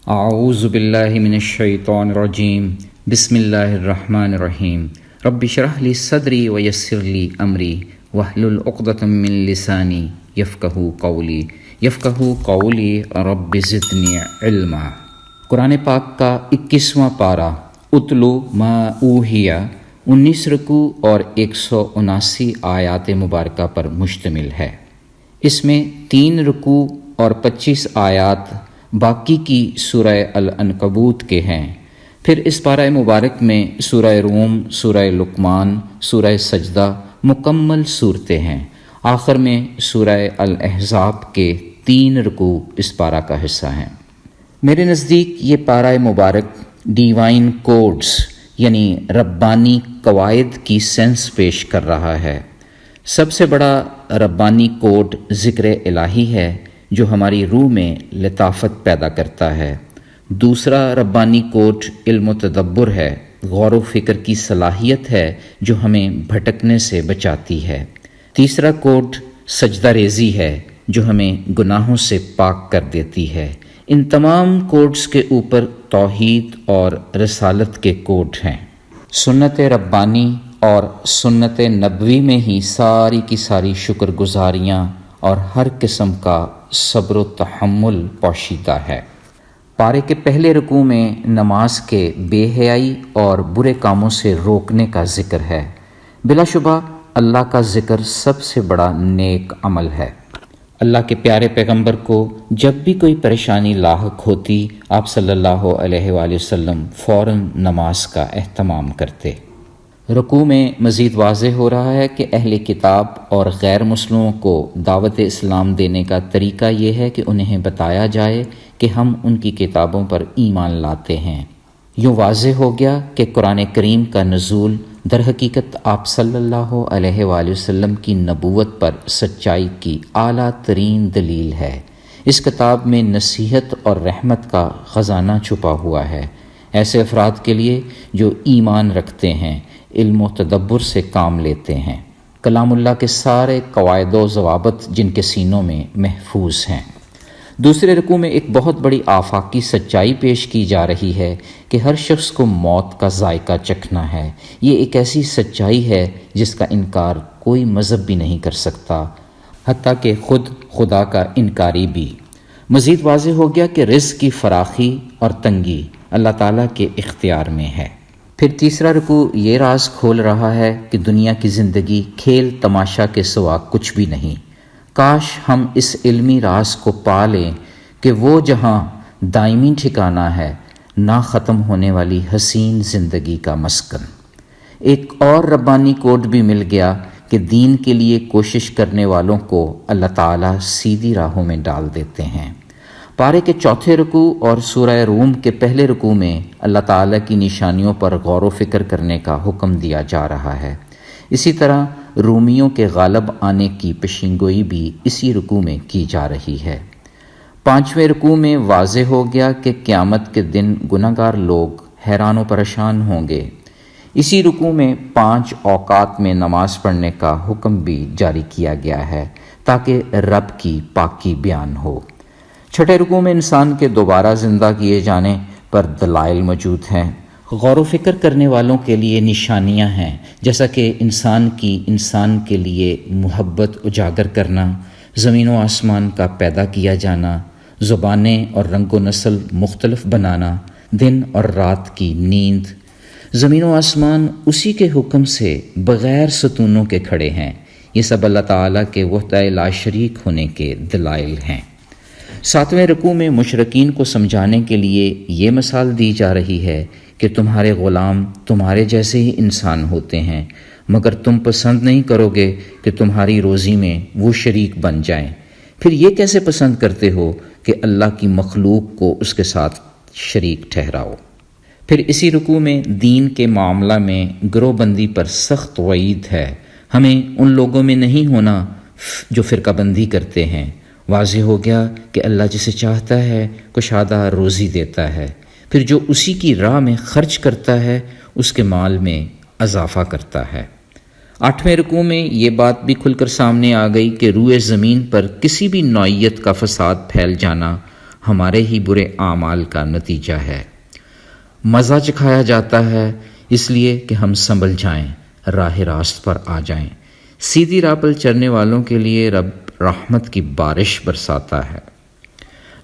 اعوذ باللہ من الشیطان الرجیم بسم اللہ الرحمن الرحیم رب اشرح لی صدری ویسر لی امری واحلل عقدۃ من لسانی یفقہوا قولی رب زدنی علما۔ قرآن پاک کا 21واں پارہ اتلو ما اوحی 19 رکوع اور 179 آیات مبارکہ پر مشتمل ہے۔ اس میں 3 رکوع اور 25 آیات باقی کی سورہ العنکبوت کے ہیں۔ پھر اس پارہ مبارک میں سورہ روم، سورہ لقمان، سورہ سجدہ مکمل صورتیں ہیں۔ آخر میں سورہ الاحزاب کے 3 رکوع اس پارہ کا حصہ ہیں۔ میرے نزدیک یہ پارہ مبارک ڈیوائن کوڈز یعنی ربانی قواعد کی سینس پیش کر رہا ہے۔ سب سے بڑا ربانی کوڈ ذکر الہی ہے جو ہماری روح میں لطافت پیدا کرتا ہے۔ دوسرا ربانی کوڈ علم و تدبر ہے، غور و فکر کی صلاحیت ہے جو ہمیں بھٹکنے سے بچاتی ہے۔ تیسرا کوڈ سجدہ ریزی ہے جو ہمیں گناہوں سے پاک کر دیتی ہے۔ ان تمام کوڈز کے اوپر توحید اور رسالت کے کوڈ ہیں۔ سنت ربانی اور سنت نبوی میں ہی ساری کی ساری شکر گزاریاں اور ہر قسم کا صبر و تحمل پوشیدہ ہے۔ پارے کے پہلے رکوع میں نماز کے بے حیائی اور برے کاموں سے روکنے کا ذکر ہے۔ بلا شبہ اللہ کا ذکر سب سے بڑا نیک عمل ہے۔ اللہ کے پیارے پیغمبر کو جب بھی کوئی پریشانی لاحق ہوتی، آپ صلی اللہ علیہ وآلہ وسلم فوراً نماز کا اہتمام کرتے۔ رکوع میں مزید واضح ہو رہا ہے کہ اہل کتاب اور غیر مسلموں کو دعوت اسلام دینے کا طریقہ یہ ہے کہ انہیں بتایا جائے کہ ہم ان کی کتابوں پر ایمان لاتے ہیں۔ یوں واضح ہو گیا کہ قرآن کریم کا نزول در حقیقت آپ صلی اللہ علیہ وآلہ وسلم کی نبوت پر سچائی کی اعلیٰ ترین دلیل ہے۔ اس کتاب میں نصیحت اور رحمت کا خزانہ چھپا ہوا ہے، ایسے افراد کے لیے جو ایمان رکھتے ہیں، علم و تدبر سے کام لیتے ہیں، کلام اللہ کے سارے قواعد و ضوابط جن کے سینوں میں محفوظ ہیں۔ دوسرے رکوع میں ایک بہت بڑی آفاقی سچائی پیش کی جا رہی ہے کہ ہر شخص کو موت کا ذائقہ چکھنا ہے۔ یہ ایک ایسی سچائی ہے جس کا انکار کوئی مذہب بھی نہیں کر سکتا، حتیٰ کہ خود خدا کا انکاری بھی۔ مزید واضح ہو گیا کہ رزق کی فراخی اور تنگی اللہ تعالیٰ کے اختیار میں ہے۔ پھر تیسرا رکوع یہ راز کھول رہا ہے کہ دنیا کی زندگی کھیل تماشا کے سوا کچھ بھی نہیں۔ کاش ہم اس علمی راز کو پا لیں کہ وہ جہاں دائمی ٹھکانہ ہے، نہ ختم ہونے والی حسین زندگی کا مسکن۔ ایک اور ربانی کوڈ بھی مل گیا کہ دین کے لیے کوشش کرنے والوں کو اللہ تعالیٰ سیدھی راہوں میں ڈال دیتے ہیں۔ پارے کے چوتھے رکوع اور سورہ روم کے پہلے رکوع میں اللہ تعالیٰ کی نشانیوں پر غور و فکر کرنے کا حکم دیا جا رہا ہے۔ اسی طرح رومیوں کے غالب آنے کی پیشینگوئی بھی اسی رکوع میں کی جا رہی ہے۔ 5ویں رکوع میں واضح ہو گیا کہ قیامت کے دن گنہگار لوگ حیران و پریشان ہوں گے۔ اسی رکوع میں 5 اوقات میں نماز پڑھنے کا حکم بھی جاری کیا گیا ہے تاکہ رب کی پاکی بیان ہو۔ 6 رکوع میں انسان کے دوبارہ زندہ کیے جانے پر دلائل موجود ہیں، غور و فکر کرنے والوں کے لیے نشانیاں ہیں، جیسا کہ انسان کے لیے محبت اجاگر کرنا، زمین و آسمان کا پیدا کیا جانا، زبانیں اور رنگ و نسل مختلف بنانا، دن اور رات کی نیند۔ زمین و آسمان اسی کے حکم سے بغیر ستونوں کے کھڑے ہیں۔ یہ سب اللہ تعالیٰ کے وحدہ لا شریک ہونے کے دلائل ہیں۔ 7ویں رکوع میں مشرکین کو سمجھانے کے لیے یہ مثال دی جا رہی ہے کہ تمہارے غلام تمہارے جیسے ہی انسان ہوتے ہیں، مگر تم پسند نہیں کرو گے کہ تمہاری روزی میں وہ شریک بن جائیں۔ پھر یہ کیسے پسند کرتے ہو کہ اللہ کی مخلوق کو اس کے ساتھ شریک ٹھہراؤ۔ پھر اسی رکوع میں دین کے معاملہ میں گروہ بندی پر سخت وعید ہے۔ ہمیں ان لوگوں میں نہیں ہونا جو فرقہ بندی کرتے ہیں۔ واضح ہو گیا کہ اللہ جسے چاہتا ہے کشادہ روزی دیتا ہے، پھر جو اسی کی راہ میں خرچ کرتا ہے اس کے مال میں اضافہ کرتا ہے۔ 8ویں رکوع میں یہ بات بھی کھل کر سامنے آ گئی کہ روئے زمین پر کسی بھی نوعیت کا فساد پھیل جانا ہمارے ہی برے اعمال کا نتیجہ ہے۔ مزہ چکھایا جاتا ہے اس لیے کہ ہم سنبھل جائیں، راہ راست پر آ جائیں۔ سیدھی راہ پر چلنے والوں کے لیے رب رحمت کی بارش برساتا ہے۔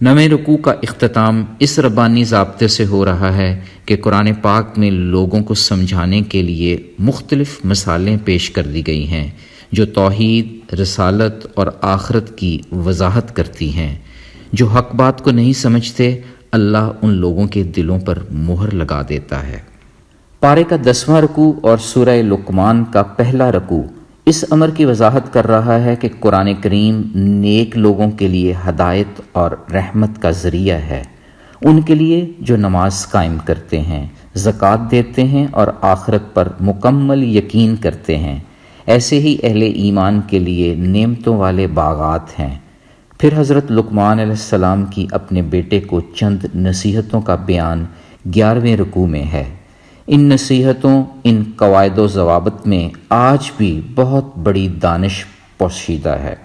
نویں رکوع کا اختتام اس ربانی ضابطے سے ہو رہا ہے کہ قرآن پاک میں لوگوں کو سمجھانے کے لیے مختلف مثالیں پیش کر دی گئی ہیں جو توحید، رسالت اور آخرت کی وضاحت کرتی ہیں۔ جو حق بات کو نہیں سمجھتے، اللہ ان لوگوں کے دلوں پر مہر لگا دیتا ہے۔ پارے کا 10واں رکوع اور سورہ لقمان کا پہلا رکوع اس امر کی وضاحت کر رہا ہے کہ قرآن کریم نیک لوگوں کے لیے ہدایت اور رحمت کا ذریعہ ہے، ان کے لیے جو نماز قائم کرتے ہیں، زکوٰۃ دیتے ہیں اور آخرت پر مکمل یقین کرتے ہیں۔ ایسے ہی اہل ایمان کے لیے نعمتوں والے باغات ہیں۔ پھر حضرت لقمان علیہ السلام کی اپنے بیٹے کو چند نصیحتوں کا بیان 11ویں رکوع میں ہے۔ ان نصیحتوں، ان قواعد و ضوابط میں آج بھی بہت بڑی دانش پوشیدہ ہے۔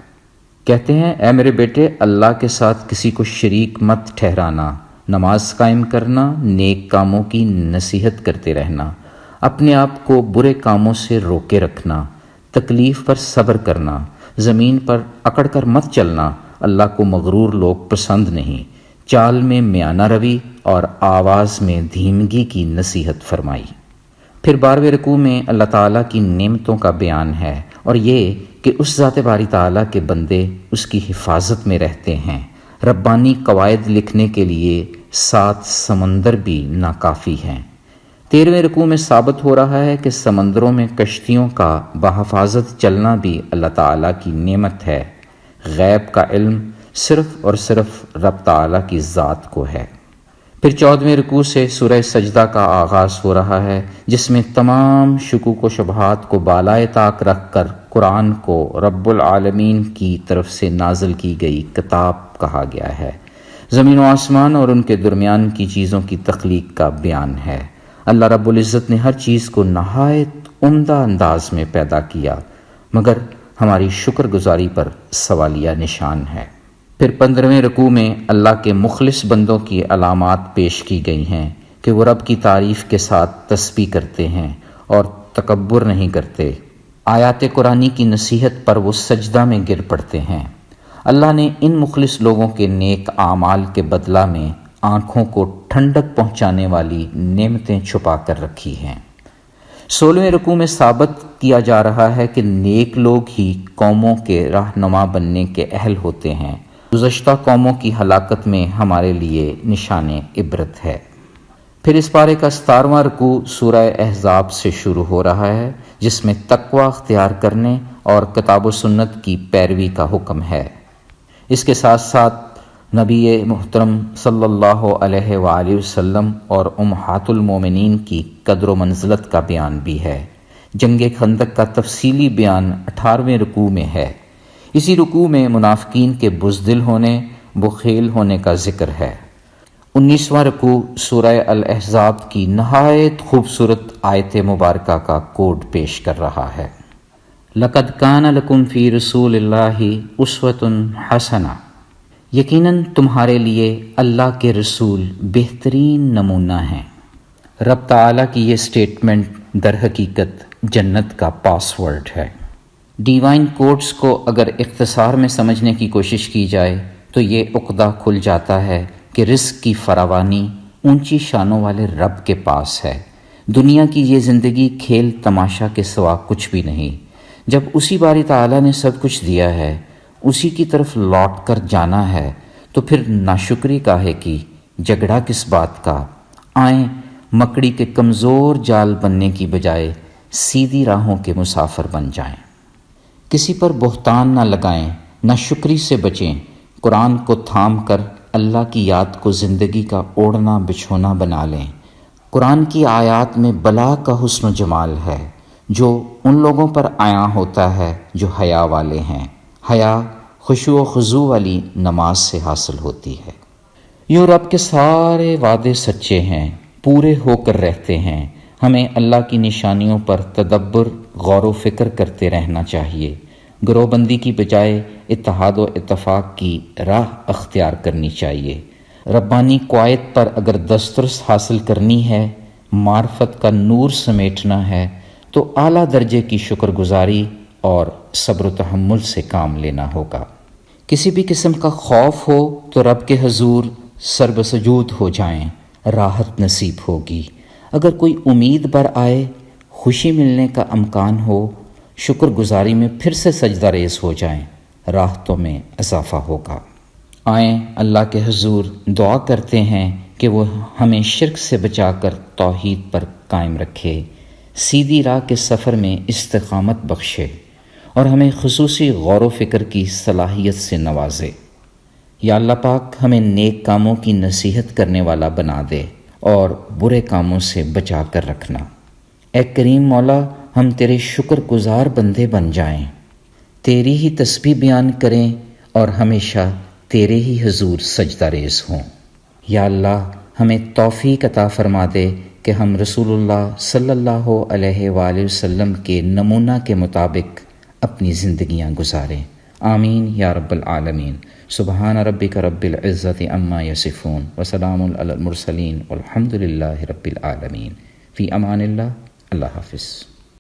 کہتے ہیں، اے میرے بیٹے، اللہ کے ساتھ کسی کو شریک مت ٹھہرانا، نماز قائم کرنا، نیک کاموں کی نصیحت کرتے رہنا، اپنے آپ کو برے کاموں سے روکے رکھنا، تکلیف پر صبر کرنا، زمین پر اکڑ کر مت چلنا، اللہ کو مغرور لوگ پسند نہیں، چال میں میانہ روی اور آواز میں دھیمگی کی نصیحت فرمائی۔ پھر 12ویں رکوع میں اللہ تعالیٰ کی نعمتوں کا بیان ہے اور یہ کہ اس ذات باری تعالیٰ کے بندے اس کی حفاظت میں رہتے ہیں۔ ربانی قواعد لکھنے کے لیے 7 سمندر بھی ناکافی ہیں۔ 13ویں رکوع میں ثابت ہو رہا ہے کہ سمندروں میں کشتیوں کا بحفاظت چلنا بھی اللہ تعالیٰ کی نعمت ہے۔ غیب کا علم صرف اور صرف رب تعالیٰ کی ذات کو ہے۔ پھر 14ویں رکوع سے سورہ سجدہ کا آغاز ہو رہا ہے، جس میں تمام شکوک و شبہات کو بالائے طاق رکھ کر قرآن کو رب العالمین کی طرف سے نازل کی گئی کتاب کہا گیا ہے۔ زمین و آسمان اور ان کے درمیان کی چیزوں کی تخلیق کا بیان ہے۔ اللہ رب العزت نے ہر چیز کو نہایت عمدہ انداز میں پیدا کیا، مگر ہماری شکر گزاری پر سوالیہ نشان ہے۔ پھر 15ویں رکوع میں اللہ کے مخلص بندوں کی علامات پیش کی گئی ہیں کہ وہ رب کی تعریف کے ساتھ تسبیح کرتے ہیں اور تکبر نہیں کرتے۔ آیات قرآنی کی نصیحت پر وہ سجدہ میں گر پڑتے ہیں۔ اللہ نے ان مخلص لوگوں کے نیک اعمال کے بدلہ میں آنکھوں کو ٹھنڈک پہنچانے والی نعمتیں چھپا کر رکھی ہیں۔ 16ویں رکوع میں ثابت کیا جا رہا ہے کہ نیک لوگ ہی قوموں کے رہنما بننے کے اہل ہوتے ہیں۔ گزشتہ قوموں کی ہلاکت میں ہمارے لیے نشان عبرت ہے۔ پھر اس پارے کا 17واں رکوع سورہ احزاب سے شروع ہو رہا ہے، جس میں تقوی اختیار کرنے اور کتاب و سنت کی پیروی کا حکم ہے۔ اس کے ساتھ ساتھ نبی محترم صلی اللہ علیہ وآلہ وسلم اور امہات المومنین کی قدر و منزلت کا بیان بھی ہے۔ جنگ خندق کا تفصیلی بیان 18ویں رکوع میں ہے۔ اسی رکوع میں منافقین کے بزدل ہونے، بخیل ہونے کا ذکر ہے۔ 19واں رکوع سورہ الاحزاب کی نہایت خوبصورت آیت مبارکہ کا کوڈ پیش کر رہا ہے۔ لَقَدْ كَانَ لَكُمْ فِي رَسُولِ اللَّهِ أُسْوَةٌ حَسَنَةٌ، یقیناً تمہارے لیے اللہ کے رسول بہترین نمونہ ہیں۔ رب تعالیٰ کی یہ سٹیٹمنٹ در حقیقت جنت کا پاس ورڈ ہے۔ ڈیوائن کوڈز کو اگر اختصار میں سمجھنے کی کوشش کی جائے تو یہ عقدہ کھل جاتا ہے کہ رزق کی فراوانی اونچی شانوں والے رب کے پاس ہے۔ دنیا کی یہ زندگی کھیل تماشا کے سوا کچھ بھی نہیں۔ جب اسی باری تعالیٰ نے سب کچھ دیا ہے، اسی کی طرف لوٹ کر جانا ہے، تو پھر ناشکری کاہے کی، جھگڑا کس بات کا؟ آئیں مکڑی کے کمزور جال بننے کی بجائے سیدھی راہوں کے مسافر بن جائیں۔ کسی پر بہتان نہ لگائیں، نہ شکری سے بچیں۔ قرآن کو تھام کر اللہ کی یاد کو زندگی کا اوڑھنا بچھونا بنا لیں۔ قرآن کی آیات میں بلا کا حسن و جمال ہے جو ان لوگوں پر عیاں ہوتا ہے جو حیا والے ہیں۔ حیا خشوع و خضوع والی نماز سے حاصل ہوتی ہے۔ یوں رب کے سارے وعدے سچے ہیں، پورے ہو کر رہتے ہیں۔ ہمیں اللہ کی نشانیوں پر تدبر، غور و فکر کرتے رہنا چاہیے۔ گروہ بندی کی بجائے اتحاد و اتفاق کی راہ اختیار کرنی چاہیے۔ ربانی قواعد پر اگر دسترس حاصل کرنی ہے، معرفت کا نور سمیٹنا ہے، تو اعلیٰ درجے کی شکر گزاری اور صبر و تحمل سے کام لینا ہوگا۔ کسی بھی قسم کا خوف ہو تو رب کے حضور سر بسجود ہو جائیں، راحت نصیب ہوگی۔ اگر کوئی امید بر آئے، خوشی ملنے کا امکان ہو، شکر گزاری میں پھر سے سجدہ ریز ہو جائیں، راحتوں میں اضافہ ہوگا۔ آئیں اللہ کے حضور دعا کرتے ہیں کہ وہ ہمیں شرک سے بچا کر توحید پر قائم رکھے، سیدھی راہ کے سفر میں استقامت بخشے اور ہمیں خصوصی غور و فکر کی صلاحیت سے نوازے۔ یا اللہ پاک ہمیں نیک کاموں کی نصیحت کرنے والا بنا دے اور برے کاموں سے بچا کر رکھنا۔ اے کریم مولا، ہم تیرے شکر گزار بندے بن جائیں، تیری ہی تسبیح بیان کریں اور ہمیشہ تیرے ہی حضور سجدہ ریز ہوں۔ یا اللہ ہمیں توفیق عطا فرما دے کہ ہم رسول اللہ صلی اللہ علیہ وآلہ وسلم کے نمونہ کے مطابق اپنی زندگیاں گزاریں۔ آمین یا رب العالمین۔ سبحان ربک رب العزت عما یصفون وسلام علی المرسلین والحمد للہ رب العالمین۔ فی امان اللہ۔ اللہ حافظ۔